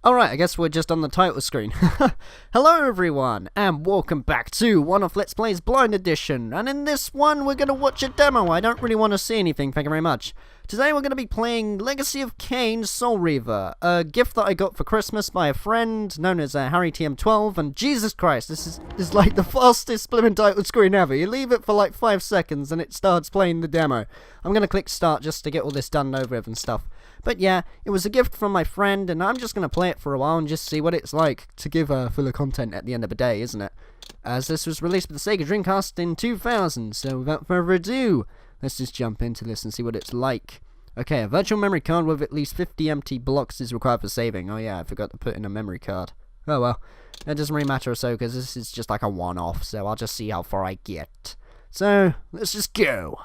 Alright, I guess we're just on the title screen. Hello everyone, and welcome back to one of Let's Play's Blind Edition, and in this one we're going to watch a demo. I don't really want to see anything, thank you very much. Today we're going to be playing Legacy of Kain Soul Reaver, a gift that I got for Christmas by a friend known as Harry TM12, and Jesus Christ, this is like the fastest blimmin' title screen ever. You leave it for like 5 seconds and it starts playing the demo. I'm going to click start just to get all this done over with and stuff. But yeah, it was a gift from my friend, and I'm just going to play it for a while and just see what it's like to give fuller content at the end of the day, isn't it? As this was released for the SEGA Dreamcast in 2000, so without further ado, let's just jump into this and see what it's like. Okay, a virtual memory card with at least 50 empty blocks is required for saving. Oh yeah, I forgot to put in a memory card. Oh well, it doesn't really matter or so, because this is just like a one-off, so I'll just see how far I get. So, let's just go.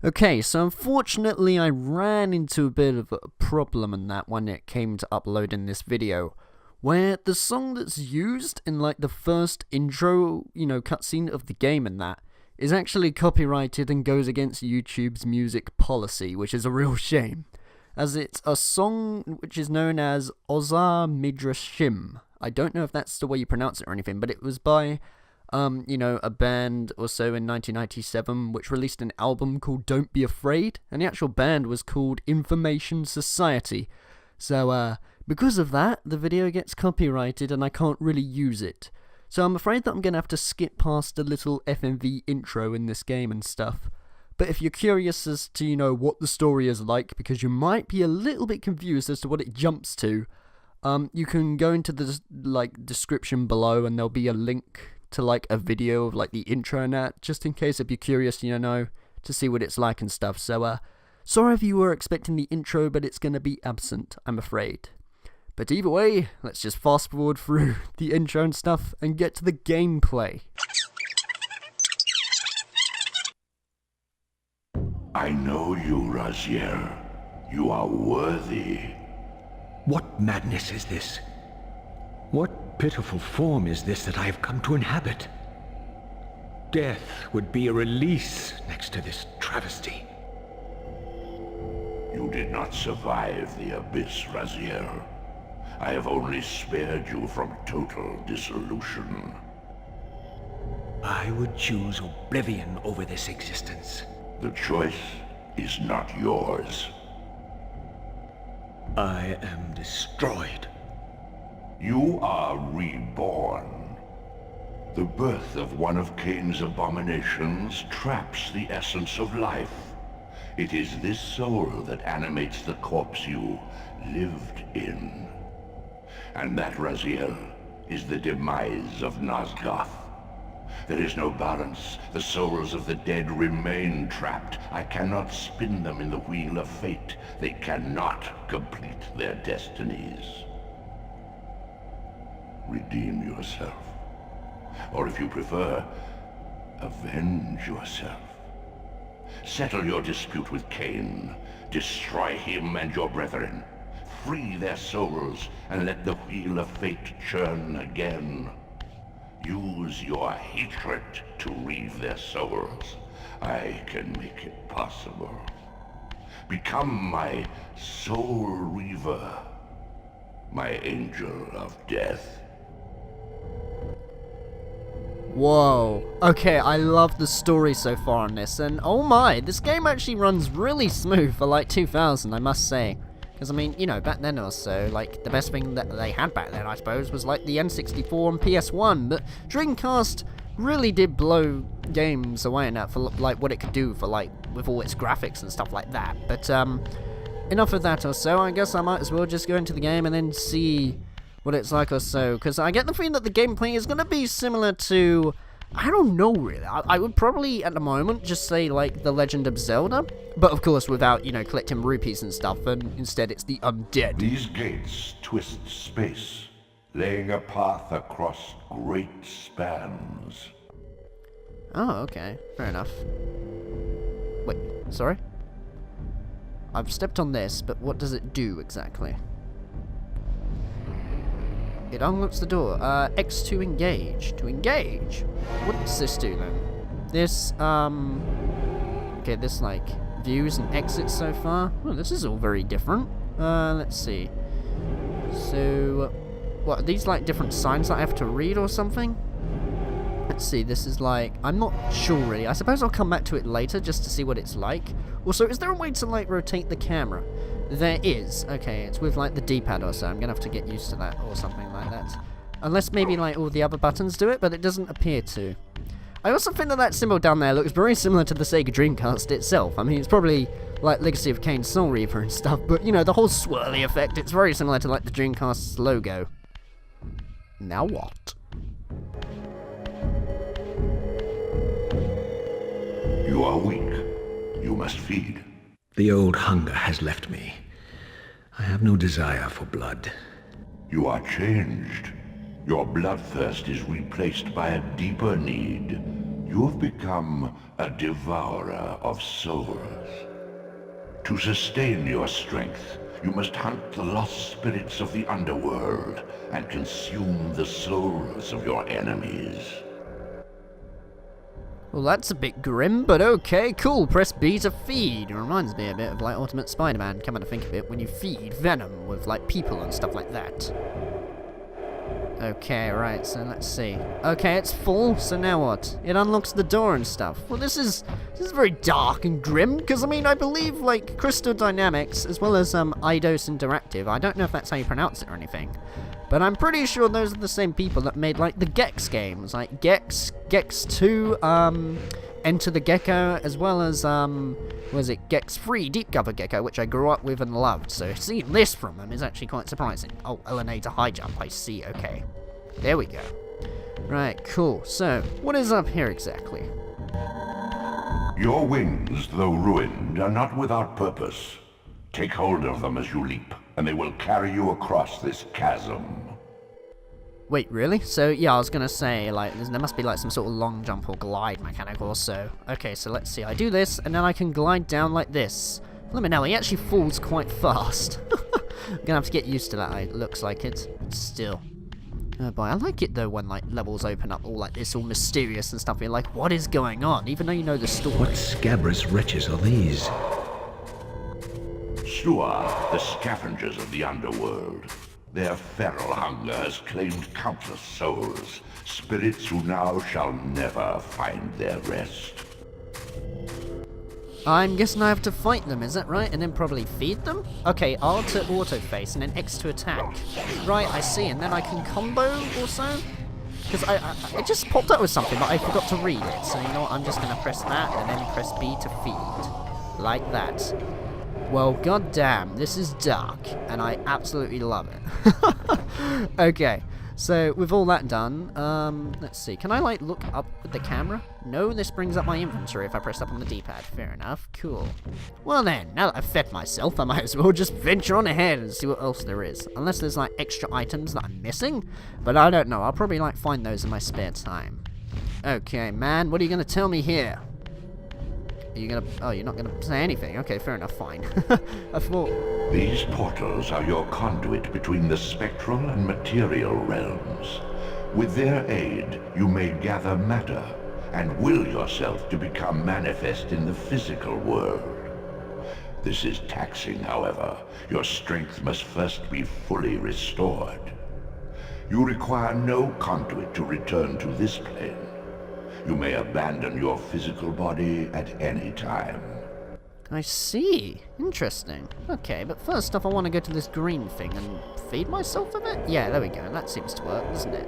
Okay, so unfortunately I ran into a bit of a problem in that when it came to uploading this video, where the song that's used in like the first intro, cutscene of the game and that, is actually copyrighted and goes against YouTube's music policy, which is a real shame, as it's a song which is known as Ozar Midrashim. I don't know if that's the way you pronounce it or anything, but it was by a band or so in 1997 which released an album called Don't Be Afraid, and the actual band was called Information Society. So, because of that, the video gets copyrighted and I can't really use it. So I'm afraid that I'm going to have to skip past the little FMV intro in this game and stuff. But if you're curious as to, what the story is like, because you might be a little bit confused as to what it jumps to, you can go into the, description below and there'll be a link to a video of the intro and that, just in case if you're curious, to see what it's like and stuff. So sorry if you were expecting the intro, but it's gonna be absent, I'm afraid. But either way, let's just fast forward through the intro and stuff and get to the gameplay. I know you, Raziel. You are worthy. What madness is this? What pitiful form is this that I have come to inhabit? Death would be a release next to this travesty. You did not survive the abyss, Raziel. I have only spared you from total dissolution. I would choose oblivion over this existence. The choice is not yours. I am destroyed. You are reborn. The birth of one of Kain's abominations traps the essence of life. It is this soul that animates the corpse you lived in. And that, Raziel, is the demise of Nosgoth. There is no balance. The souls of the dead remain trapped. I cannot spin them in the wheel of fate. They cannot complete their destinies. Redeem yourself. Or if you prefer, avenge yourself. Settle your dispute with Kain. Destroy him and your brethren. Free their souls and let the wheel of fate churn again. Use your hatred to reave their souls. I can make it possible. Become my soul reaver, my angel of death. Whoa. Okay, I love the story so far on this, and oh my, this game actually runs really smooth for 2000, I must say. Because, back then also, the best thing that they had back then, I suppose, was the N64 and PS1, but Dreamcast really did blow games away in that for, what it could do for, with all its graphics and stuff like that. But, enough of that or so, I guess I might as well just go into the game and then see what it's like or so, because I get the feeling that the gameplay is going to be similar to, I don't know really, I would probably at the moment just say The Legend of Zelda, but of course without, collecting rupees and stuff, and instead it's the undead. These gates twist space, laying a path across great spans. Oh, okay, fair enough. Wait, sorry? I've stepped on this, but what does it do exactly? It unlocks the door. X to engage. To engage? What does this do then? This, Okay, this, like, views and exits so far. Oh, this is all very different. Let's see. So, what, are these, like, different signs that I have to read or something? Let's see, this is like, I'm not sure really. I suppose I'll come back to it later just to see what it's like. Also, is there a way to, like, rotate the camera? There is. Okay, it's with, like, the D-pad or so. I'm gonna have to get used to that or something like that. Unless maybe, like, all the other buttons do it, but it doesn't appear to. I also think that that symbol down there looks very similar to the SEGA Dreamcast itself. I mean, it's probably, like, Legacy of Kain Soul Reaver and stuff, but, you know, the whole swirly effect, it's very similar to, like, the Dreamcast's logo. Now what? You are weak. You must feed. The old hunger has left me. I have no desire for blood. You are changed. Your bloodthirst is replaced by a deeper need. You have become a devourer of souls. To sustain your strength, you must hunt the lost spirits of the underworld and consume the souls of your enemies. Well, that's a bit grim, but okay, cool. Press B to feed. It reminds me a bit of, like, Ultimate Spider-Man, come to think of it, when you feed Venom with, like, people and stuff like that. Okay, right, so let's see. Okay, it's full, so now what? It unlocks the door and stuff. Well, this is very dark and grim, because, I mean, I believe, like, Crystal Dynamics, as well as, Eidos Interactive, I don't know if that's how you pronounce it or anything, but I'm pretty sure those are the same people that made, like, the Gex games, like Gex 2, Enter the Gecko, as well as, was it Gex 3, Deep Cover Gecko, which I grew up with and loved, so seeing this from them is actually quite surprising. Oh, LNA to high jump, I see, okay. There we go. Right, cool. So, what is up here exactly? Your wings, though ruined, are not without purpose. Take hold of them as you leap, and they will carry you across this chasm. Wait, really? So, yeah, I was gonna say, like, there must be, like, some sort of long jump or glide mechanic or so. Okay, so let's see. I do this, and then I can glide down like this. Let me know, he actually falls quite fast. I'm gonna have to get used to that, it looks like it. But still. Oh boy, I like it, though, when, like, levels open up all like this, all mysterious and stuff. You're like, what is going on? Even though you know the story. What scabrous wretches are these? Sua, the scavengers of the underworld. Their feral hunger has claimed countless souls, spirits who now shall never find their rest. I'm guessing I have to fight them, is that right? And then probably feed them? Okay, R to auto-face, and then X to attack. Right, I see, and then I can combo or so? Because I just popped up with something, but I forgot to read it. So, you know what, I'm just going to press that, and then press B to feed. Like that. Well, goddamn, this is dark, and I absolutely love it. Okay, so with all that done, let's see. Can I, like, look up with the camera? No, this brings up my inventory if I press up on the D-pad. Fair enough. Cool. Well then, now that I've fed myself, I might as well just venture on ahead and see what else there is. Unless there's, like, extra items that I'm missing. But I don't know. I'll probably, like, find those in my spare time. Okay, man, what are you going to tell me here? Are you gonna... Oh, you're not gonna say anything. Okay, fair enough, fine. I thought... These portals are your conduit between the spectral and material realms. With their aid, you may gather matter and will yourself to become manifest in the physical world. This is taxing, however. Your strength must first be fully restored. You require no conduit to return to this plane. You may abandon your physical body at any time. I see. Interesting. Okay, but first off I want to go to this green thing and feed myself with it? Yeah, there we go. That seems to work, doesn't it?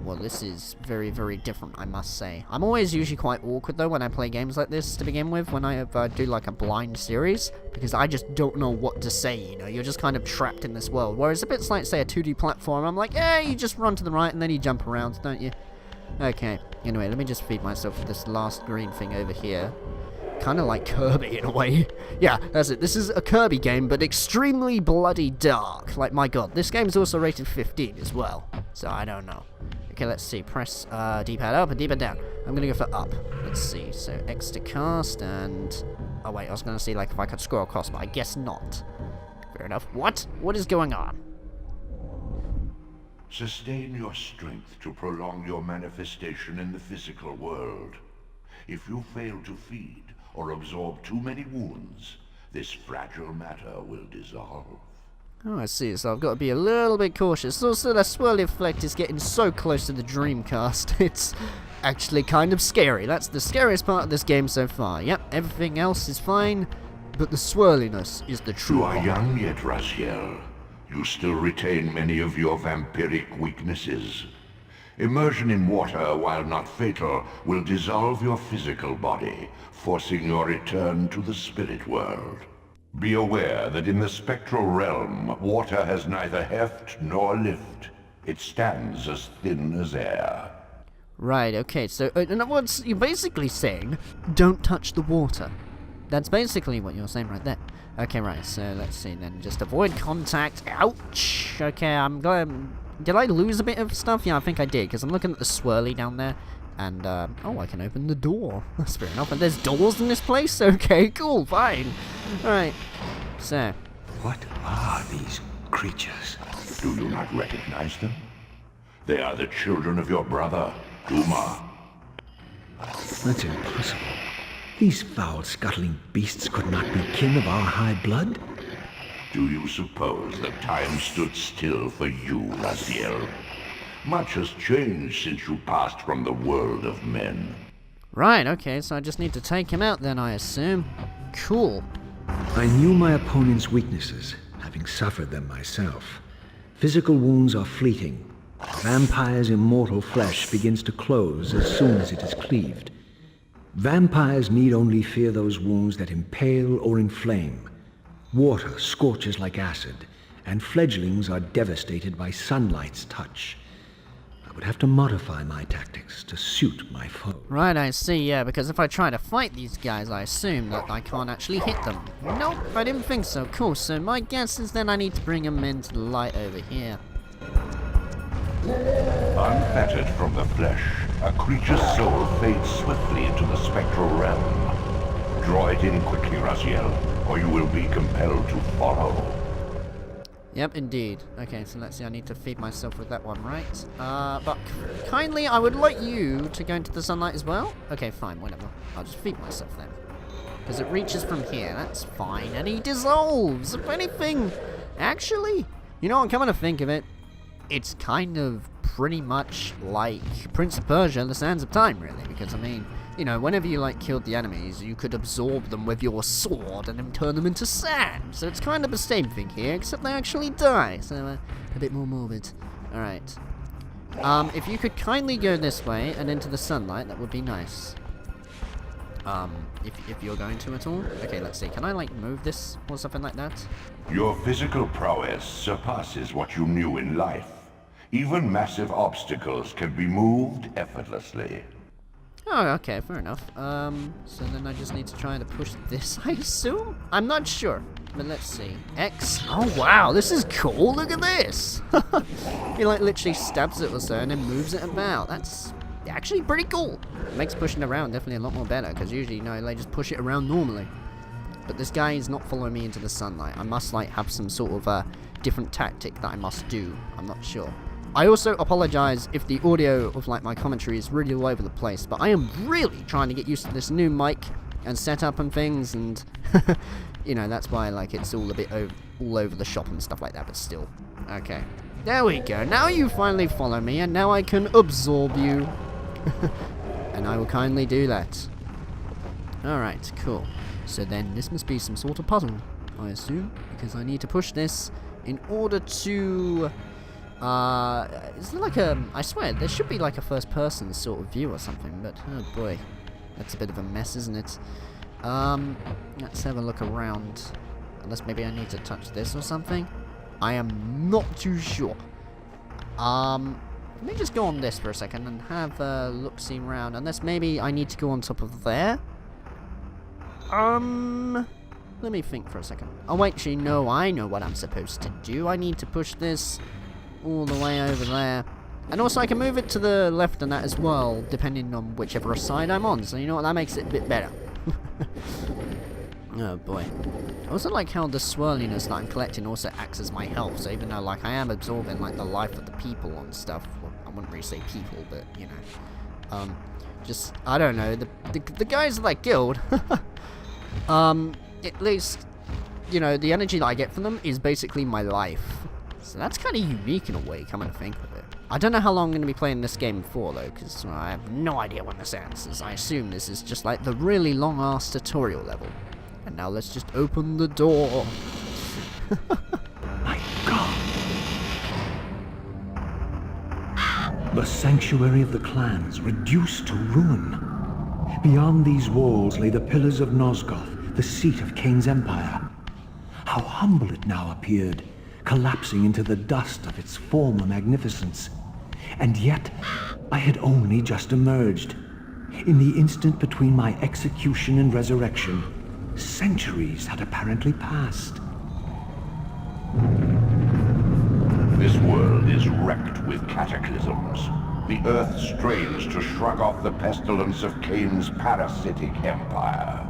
Well, this is very, very different, I must say. I'm always usually quite awkward, though, when I play games like this to begin with, when I do, like, a blind series, because I just don't know what to say, you know? You're just kind of trapped in this world. Whereas if it's like, say, a 2D platform, I'm like, yeah, you just run to the right and then you jump around, don't you? Okay, anyway, let me just feed myself with this last green thing over here. Kind of like Kirby in a way. Yeah, that's it. This is a Kirby game, but extremely bloody dark. Like, my god, this game is also rated 15 as well. So, I don't know. Okay, let's see. Press D-pad up and D-pad down. I'm going to go for up. Let's see. So, X to cast and... Oh, wait, I was going to see, like, if I could scroll across, but I guess not. Fair enough. What? What is going on? Sustain your strength to prolong your manifestation in the physical world. If you fail to feed or absorb too many wounds, this fragile matter will dissolve. Oh, I see. So I've got to be a little bit cautious. Also, the swirly effect is getting so close to the Dreamcast. It's actually kind of scary. That's the scariest part of this game so far. Yep, everything else is fine, but the swirliness is the true You are part. young yet, Raziel. You still retain many of your vampiric weaknesses. Immersion in water, while not fatal, will dissolve your physical body, forcing your return to the spirit world. Be aware that in the spectral realm, water has neither heft nor lift. It stands as thin as air. Right, okay, so in other words, you're basically saying, don't touch the water. That's basically what you're saying right there. Okay, right, so let's see then. Just avoid contact. Ouch! Okay, I'm going... Did I lose a bit of stuff? Yeah, I think I did, because I'm looking at the swirly down there. And, oh, I can open the door. That's fair enough. And there's doors in this place? Okay, cool, fine. Alright, so... What are these creatures? Do you not recognize them? They are the children of your brother, Duma. That's impossible. These foul, scuttling beasts could not be kin of our high blood? Do you suppose that time stood still for you, Raziel? Much has changed since you passed from the world of men. Right, okay, so I just need to take him out then, I assume. Cool. I knew my opponent's weaknesses, having suffered them myself. Physical wounds are fleeting. A vampire's immortal flesh begins to close as soon as it is cleaved. Vampires need only fear those wounds that impale or inflame. Water scorches like acid, and fledglings are devastated by sunlight's touch. I would have to modify my tactics to suit my foe. Right, I see, yeah, because if I try to fight these guys, I assume that I can't actually hit them. Nope, I didn't think so. Cool, so my guess is then I need to bring them into the light over here. Unfettered from the flesh, a creature's soul fades swiftly into the spectral realm. Draw it in quickly, Raziel, or you will be compelled to follow. Yep, indeed. Okay, so let's see, I need to feed myself with that one, right? But kindly, I would like you to go into the sunlight as well. Okay, fine, whatever. I'll just feed myself then. Because it reaches from here, that's fine. And he dissolves, if anything. Actually, you know, I'm coming to think of it, it's kind of pretty much like Prince of Persia, The Sands of Time, really. Because, I mean, you know, whenever you, like, killed the enemies, you could absorb them with your sword and then turn them into sand. So it's kind of the same thing here, except they actually die. So, a bit more morbid. Alright. If you could kindly go this way and into the sunlight, that would be nice. If you're going to at all. Okay, let's see. Can I, like, move this or something like that? Your physical prowess surpasses what you knew in life. Even massive obstacles can be moved effortlessly. Oh, okay, fair enough. So then I just need to try to push this, I assume? I'm not sure, but let's see. X. Oh, wow, this is cool. Look at this. He, like, literally stabs it or so and then moves it about. That's actually pretty cool. It makes pushing around definitely a lot more better, because usually, you know, they just push it around normally. But this guy is not following me into the sunlight. I must, like, have some sort of different tactic that I must do. I'm not sure. I also apologize if the audio of, like, my commentary is really all over the place, but I am really trying to get used to this new mic and setup and things, and you know, that's why, like, it's all a bit all over the shop and stuff like that, but still. Okay. There we go. Now you finally follow me, and now I can absorb you. And I will kindly do that. Alright, cool. So then this must be some sort of puzzle, I assume, because I need to push this in order to... is there like a... I swear, there should be like a first-person sort of view or something, but oh boy. That's a bit of a mess, isn't it? Let's have a look around. Unless maybe I need to touch this or something. I am not too sure. Let me just go on this for a second and have a look-see around. Unless maybe I need to go on top of there. Let me think for a second. Oh, actually, no, I know what I'm supposed to do. I need to push this all the way over there. And also, I can move it to the left and that as well, depending on whichever side I'm on. So, you know what, that makes it a bit better. Oh, boy. I also like how the swirliness that I'm collecting also acts as my health. So, even though, like, I am absorbing, like, the life of the people and stuff. Well, I wouldn't really say people, but, you know. Just, I don't know, the guys that I killed, at least, you know, the energy that I get from them is basically my life. So that's kind of unique in a way, coming to think of it. I don't know how long I'm going to be playing this game for, though, because I have no idea when this ends. I assume this is just like the really long-ass tutorial level. And now let's just open the door. My God! The sanctuary of the clans reduced to ruin. Beyond these walls lay the pillars of Nosgoth, the seat of Kain's empire. How humble it now appeared, collapsing into the dust of its former magnificence. And yet, I had only just emerged. In the instant between my execution and resurrection, centuries had apparently passed. This world is wrecked with cataclysms. The earth strains to shrug off the pestilence of Kain's parasitic empire.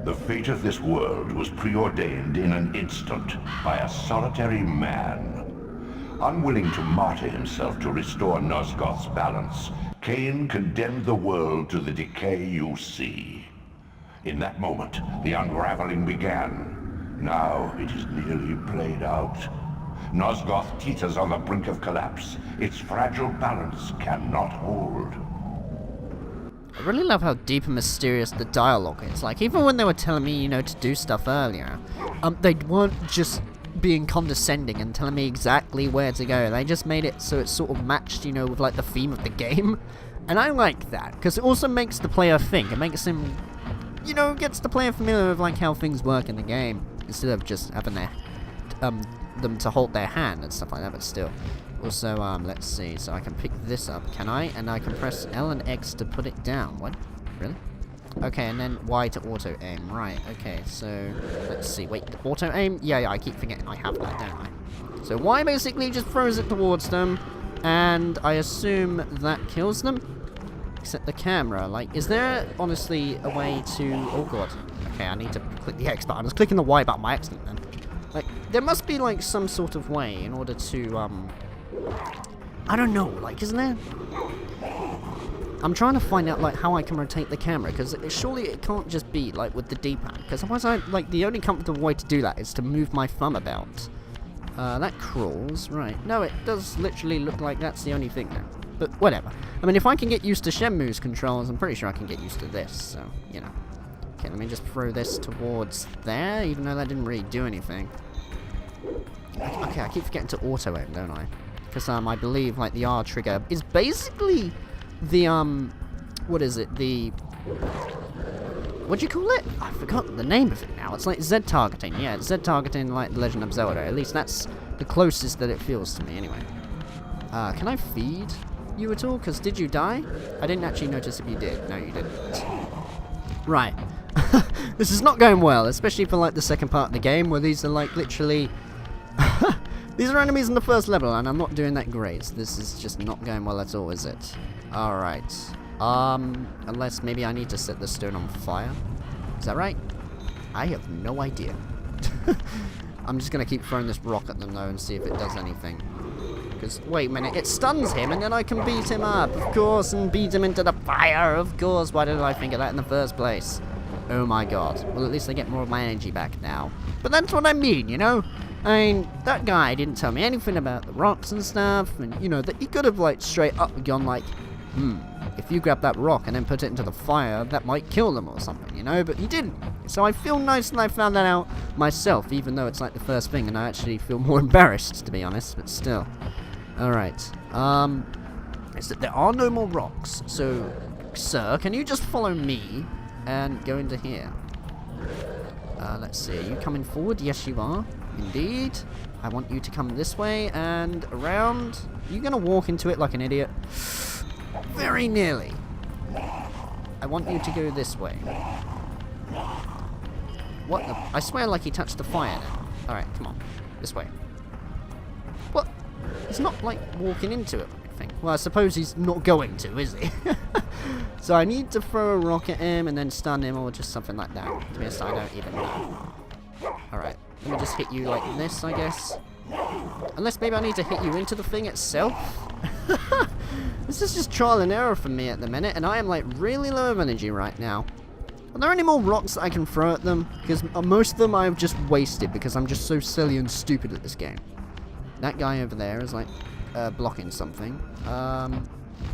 The fate of this world was preordained in an instant by a solitary man. Unwilling to martyr himself to restore Nosgoth's balance, Kain condemned the world to the decay you see. In that moment, the unraveling began. Now it is nearly played out. Nosgoth teeters on the brink of collapse. Its fragile balance cannot hold. I really love how deep and mysterious the dialogue is. Like, even when they were telling me, you know, to do stuff earlier, they weren't just being condescending and telling me exactly where to go. They just made it so it sort of matched, you know, with like the theme of the game. And I like that, because it also makes the player think. It makes him, you know, gets the player familiar with like how things work in the game, instead of just having their, them to hold their hand and stuff like that, but still. Also, let's see, so I can pick this up, can I? And I can press L and X to put it down. What? Really? Okay, and then Y to auto-aim. Right, okay, so, let's see. Wait, auto-aim? Yeah, I keep forgetting I have that, don't I? So Y basically just throws it towards them, and I assume that kills them? Except the camera, like, is there, honestly, a way to... Oh, God. Okay, I need to click the X button. I was clicking the Y button by accident, then. Like, there must be, like, some sort of way in order to, I don't know, like, isn't there? I'm trying to find out, like, how I can rotate the camera, because surely it can't just be, like, with the D-pad, because otherwise the only comfortable way to do that is to move my thumb about. That crawls, right. No, it does literally look like that's the only thing now. But, whatever. I mean, if I can get used to Shenmue's controls, I'm pretty sure I can get used to this, so, you know. Okay, let me just throw this towards there, even though that didn't really do anything. Okay, I keep forgetting to auto-aim, don't I? Because, I believe, like, the R trigger is basically the, what is it? The... What do you call it? I forgot the name of it now. It's like Z-targeting. Yeah, it's Z-targeting like The Legend of Zelda. At least that's the closest that it feels to me, anyway. Can I feed you at all? Because did you die? I didn't actually notice if you did. No, you didn't. Right. This is not going well, especially for, like, the second part of the game, where these are, like, literally... These are enemies in the first level, and I'm not doing that great. So this is just not going well at all, is it? Alright. Unless maybe I need to set the stone on fire. Is that right? I have no idea. I'm just gonna keep throwing this rock at them, though, and see if it does anything. Because, wait a minute, it stuns him, and then I can beat him up, of course, and beat him into the fire, of course. Why didn't I think of that in the first place? Oh my god. Well, at least I get more of my energy back now. But that's what I mean, you know? I mean, that guy didn't tell me anything about the rocks and stuff, and, you know, that he could have, like, straight up gone, like, if you grab that rock and then put it into the fire, that might kill them or something, you know? But he didn't. So I feel nice that I found that out myself, even though it's, like, the first thing, and I actually feel more embarrassed, to be honest, but still. Alright. Is that there are no more rocks, so, sir, can you just follow me and go into here? Let's see, are you coming forward? Yes, you are. Indeed. I want you to come this way and around. Are you going to walk into it like an idiot? Very nearly. I want you to go this way. What the... I swear like he touched the fire now. Alright, come on. This way. What? He's not, like, walking into it, I think. Well, I suppose he's not going to, is he? So I need to throw a rock at him and then stun him or just something like that. To be honest, I don't even know. Alright. Let me just hit you like this, I guess. Unless maybe I need to hit you into the thing itself. This is just trial and error for me at the minute, and I am like really low of energy right now. Are there any more rocks that I can throw at them? Because most of them I've just wasted because I'm just so silly and stupid at this game. That guy over there is like blocking something.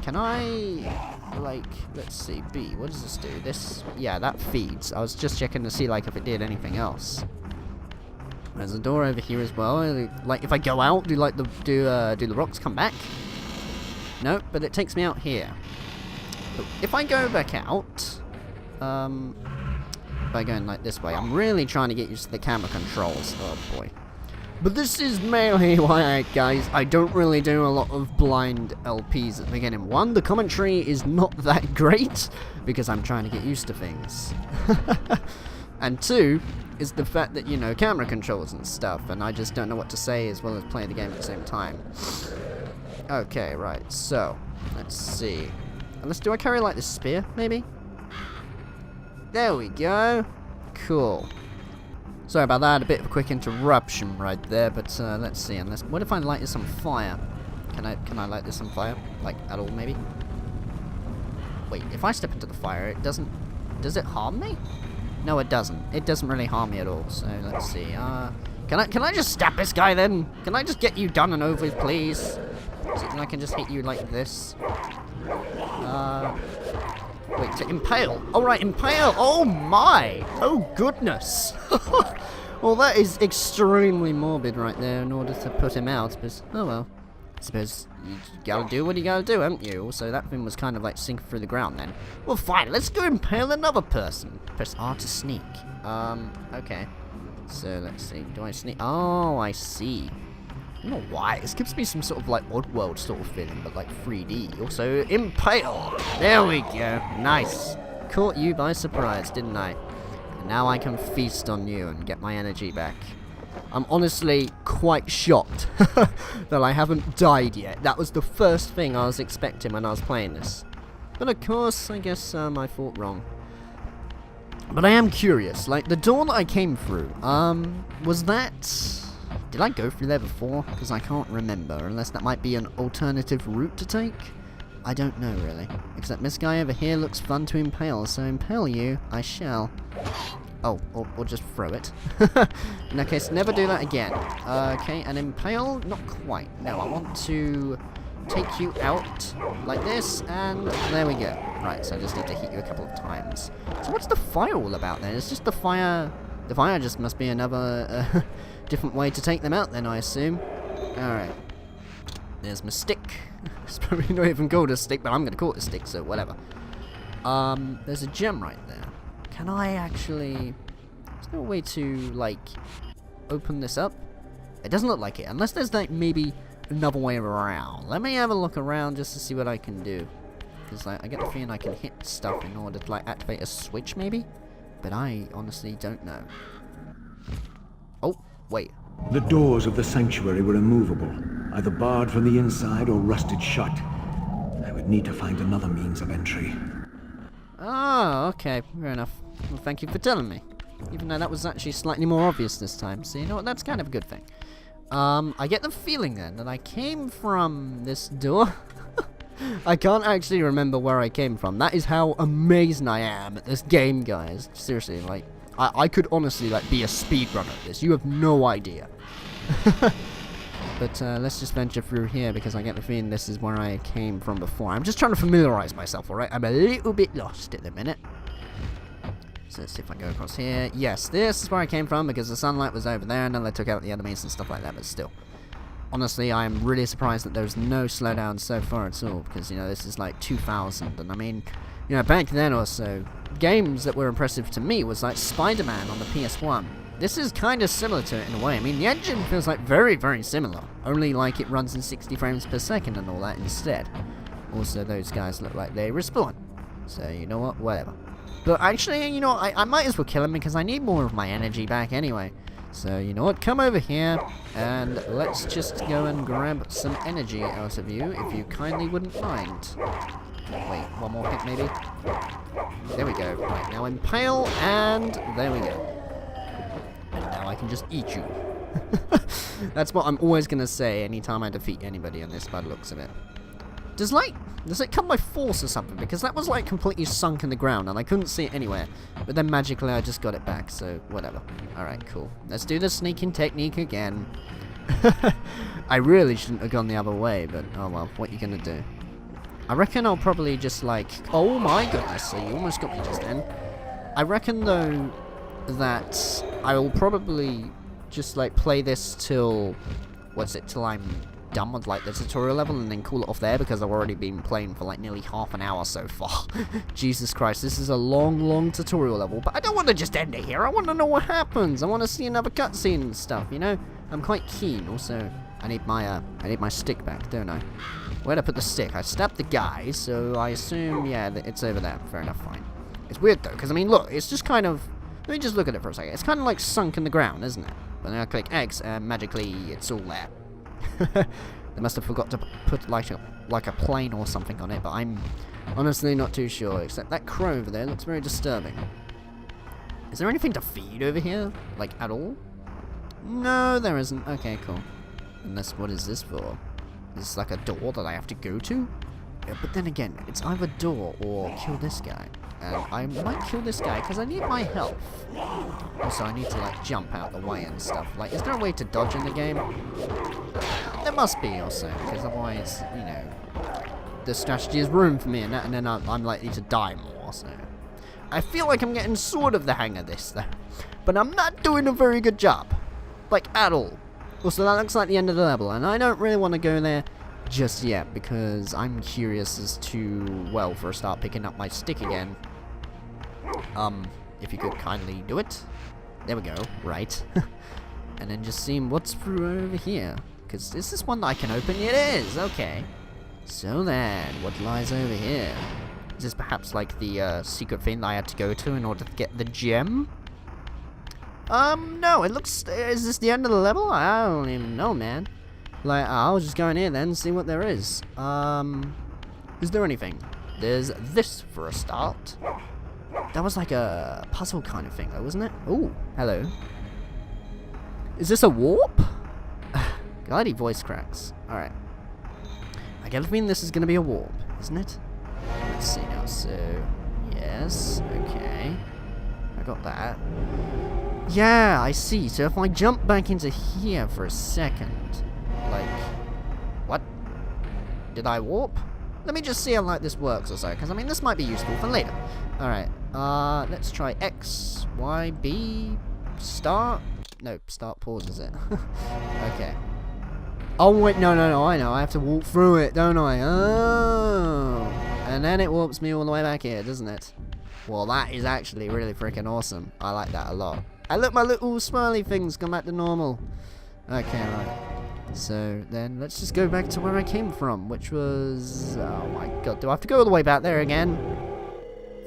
Can I, like, let's see, B, what does this do? This, yeah, that feeds. I was just checking to see like if it did anything else. There's a door over here as well. Like, if I go out, do the rocks come back? No, but it takes me out here. But if I go back out, by going like this way, I'm really trying to get used to the camera controls. Oh boy. But this is mainly why, guys, I don't really do a lot of blind LPs at the beginning. One, the commentary is not that great, because I'm trying to get used to things. And two, is the fact that, you know, camera controls and stuff, and I just don't know what to say as well as play the game at the same time. Okay, right, so, let's see. Do I carry, like, the spear, maybe? There we go. Cool. Sorry about that, a bit of a quick interruption right there, but let's see. What if I light this on fire? Can I light this on fire? Like, at all, maybe? Wait, if I step into the fire, it doesn't... Does it harm me? No, it doesn't. It doesn't really harm me at all, so let's see. Can I just stab this guy, then? Can I just get you done and over with, please? So I can just hit you like this. Wait, to impale. Oh, right, impale. Oh, my. Oh, goodness. Well, that is extremely morbid right there in order to put him out. But, oh, well. I suppose you gotta do what you gotta do, haven't you? Also, that thing was kind of like sinking through the ground then. Well, fine. Let's go impale another person. Press R to sneak. Okay. So, let's see. Do I sneak? Oh, I see. I don't know why. This gives me some sort of like Oddworld sort of feeling, but like 3D. Also, impale. There we go. Nice. Caught you by surprise, didn't I? And now I can feast on you and get my energy back. I'm honestly quite shocked that I haven't died yet. That was the first thing I was expecting when I was playing this. But of course, I guess I thought wrong. But I am curious. Like, the door that I came through, was that... Did I go through there before? Because I can't remember, unless that might be an alternative route to take. I don't know, really. Except this guy over here looks fun to impale, so impale you, I shall. Oh, or just throw it. In that case, never do that again. Okay, and impale? Not quite. No, I want to take you out like this, and there we go. Right, so I just need to hit you a couple of times. So what's the fire all about then? It's just the fire... The fire just must be another different way to take them out then, I assume. Alright. There's my stick. It's probably not even called a stick, but I'm going to call it a stick, so whatever. There's a gem right there. Can I actually... Is there a way to, like, open this up? It doesn't look like it, unless there's, like, maybe another way around. Let me have a look around just to see what I can do. Because, like, I get the feeling I can hit stuff in order to, like, activate a switch, maybe? But I honestly don't know. Oh, wait. The doors of the sanctuary were immovable, either barred from the inside or rusted shut. I would need to find another means of entry. Oh, okay, fair enough. Well, thank you for telling me. Even though that was actually slightly more obvious this time. So, you know what, that's kind of a good thing. I get the feeling then that I came from this door. I can't actually remember where I came from. That is how amazing I am at this game, guys. Seriously, like, I could honestly, like, be a speedrunner at this. You have no idea. But, let's just venture through here, because I get the feeling this is where I came from before. I'm just trying to familiarize myself, alright? I'm a little bit lost at the minute. So let's see if I go across here. Yes, this is where I came from, because the sunlight was over there, and then they took out the enemies and stuff like that, but still. Honestly, I am really surprised that there's no slowdown so far at all, because, you know, this is like 2000, and I mean, you know, back then or so, games that were impressive to me was like Spider-Man on the PS1. This is kind of similar to it in a way. I mean, the engine feels like very, very similar, only like it runs in 60 frames per second and all that instead. Also, those guys look like they respawn, so you know what, whatever. But actually, you know, I might as well kill him because I need more of my energy back anyway. So, you know what, come over here, and let's just go and grab some energy out of you, if you kindly wouldn't mind. Wait, one more hit maybe? There we go. Right, now impale, and there we go. And now I can just eat you. That's what I'm always going to say anytime I defeat anybody on this by the looks of it. Does it come by force or something? Because that was like completely sunk in the ground and I couldn't see it anywhere. But then magically I just got it back, so whatever. Alright, cool. Let's do the sneaking technique again. I really shouldn't have gone the other way, but oh well, what you gonna do? I reckon I'll probably just like... Oh my goodness, so you almost got me just then. I reckon though that I will probably just like play this till... till I'm done with like the tutorial level and then call it off there, because I've already been playing for like nearly half an hour so far. Jesus Christ, this is a long tutorial level, but I don't want to just end it here. I want to know what happens. I want to see another cutscene and stuff, you know? I'm quite keen. Also, I need my stick back, don't I? Where'd I put the stick? I stabbed the guy, so I assume, yeah, it's over there. Fair enough, fine. It's weird though, because I mean, look, it's just kind of... Let me just look at it for a second. It's kind of like sunk in the ground, isn't it? But then I click X, and magically it's all there. They must have forgot to put like a plane or something on it, but I'm honestly not too sure, except that crow over there looks very disturbing. Is there anything to feed over here? Like, at all? No, there isn't. Okay, cool. Unless, what is this for? Is this like a door that I have to go to? Yeah, but then again, it's either door or kill this guy. And I might kill this guy because I need my health. Also, I need to like jump out the way and stuff. Like, is there a way to dodge in the game? There must be also, because otherwise, you know, the strategy is ruined for me, and then I'm likely to die more. So, I feel like I'm getting sort of the hang of this, though, but I'm not doing a very good job, like at all. Also, that looks like the end of the level, and I don't really want to go there just yet, because I'm curious as to, well, for a start, picking up my stick again. If you could kindly do it. There we go, right. And then just seeing what's through over here. Because is this one that I can open? It is, okay. So then, what lies over here? Is this perhaps like the secret thing that I had to go to in order to get the gem? No, it looks... Is this the end of the level? I don't even know, man. Like, I'll just go in here then and see what there is. Is there anything? There's this for a start. That was like a puzzle kind of thing though, wasn't it? Ooh, hello. Is this a warp? Glady voice cracks. Alright. I get the feeling this is going to be a warp, isn't it? Let's see now, so... Yes, okay. I got that. Yeah, I see. So if I jump back into here for a second... Like... What? Did I warp? Let me just see how like this works or so, because I mean this might be useful for later. Alright, let's try X, Y, B, start? No, start pause is it? Okay. Oh wait, no, I know, I have to walk through it, don't I? Oh! And then it warps me all the way back here, doesn't it? Well, that is actually really freaking awesome. I like that a lot. And look, my little smiley things come back to normal. Okay, right. So then let's just go back to where I came from, which was... Oh my god, do I have to go all the way back there again?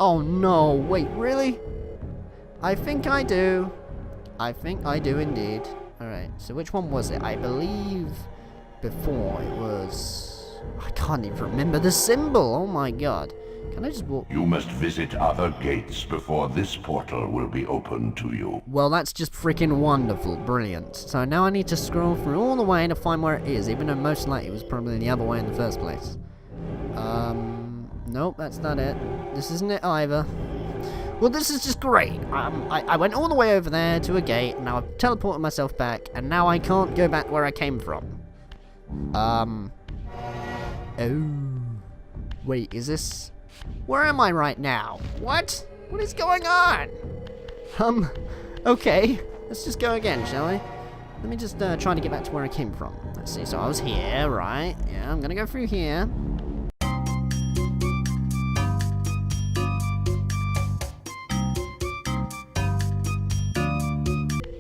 Oh no, wait, really? I think I do. I think I do indeed. Alright, so which one was it? I believe before it was... I can't even remember the symbol, oh my god. Can I just walk... You must visit other gates before this portal will be open to you. Well, that's just freaking wonderful. Brilliant. So now I need to scroll through all the way to find where it is, even though most likely it was probably the other way in the first place. Nope, that's not it. This isn't it either. Well, this is just great. I went all the way over there to a gate, and now I've teleported myself back, and now I can't go back where I came from. Oh. Wait, is this... Where am I right now? What? What is going on? Okay. Let's just go again, shall we? Let me just try to get back to where I came from. Let's see, so I was here, right? Yeah, I'm gonna go through here.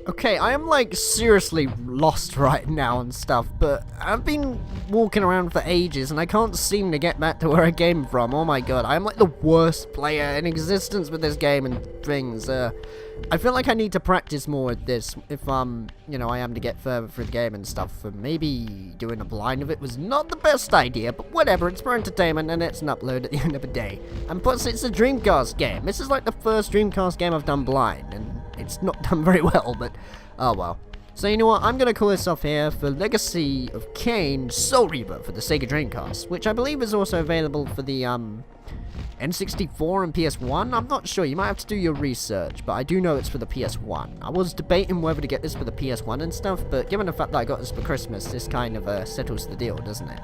Okay, I am like seriously lost right now and stuff, but I've been walking around for ages and I can't seem to get back to where I came from. Oh my god, I'm like the worst player in existence with this game and things. I feel like I need to practice more with this if you know, I am to get further through the game and stuff. And maybe doing a blind of it was not the best idea, but whatever, it's for entertainment and it's an upload at the end of the day. And plus, it's a Dreamcast game. This is like the first Dreamcast game I've done blind, and it's not done very well, but oh well. So you know what, I'm going to call this off here for Legacy of Kain Soul Reaver for the SEGA Dreamcast, which I believe is also available for the N64 and PS1. I'm not sure, you might have to do your research, but I do know it's for the PS1. I was debating whether to get this for the PS1 and stuff, but given the fact that I got this for Christmas, this kind of settles the deal, doesn't it?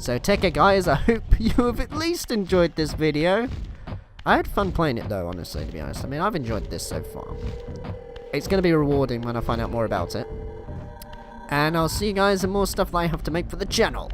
So take care guys, I hope you have at least enjoyed this video. I had fun playing it though, honestly, to be honest. I mean, I've enjoyed this so far. It's going to be rewarding when I find out more about it. And I'll see you guys in more stuff that I have to make for the channel.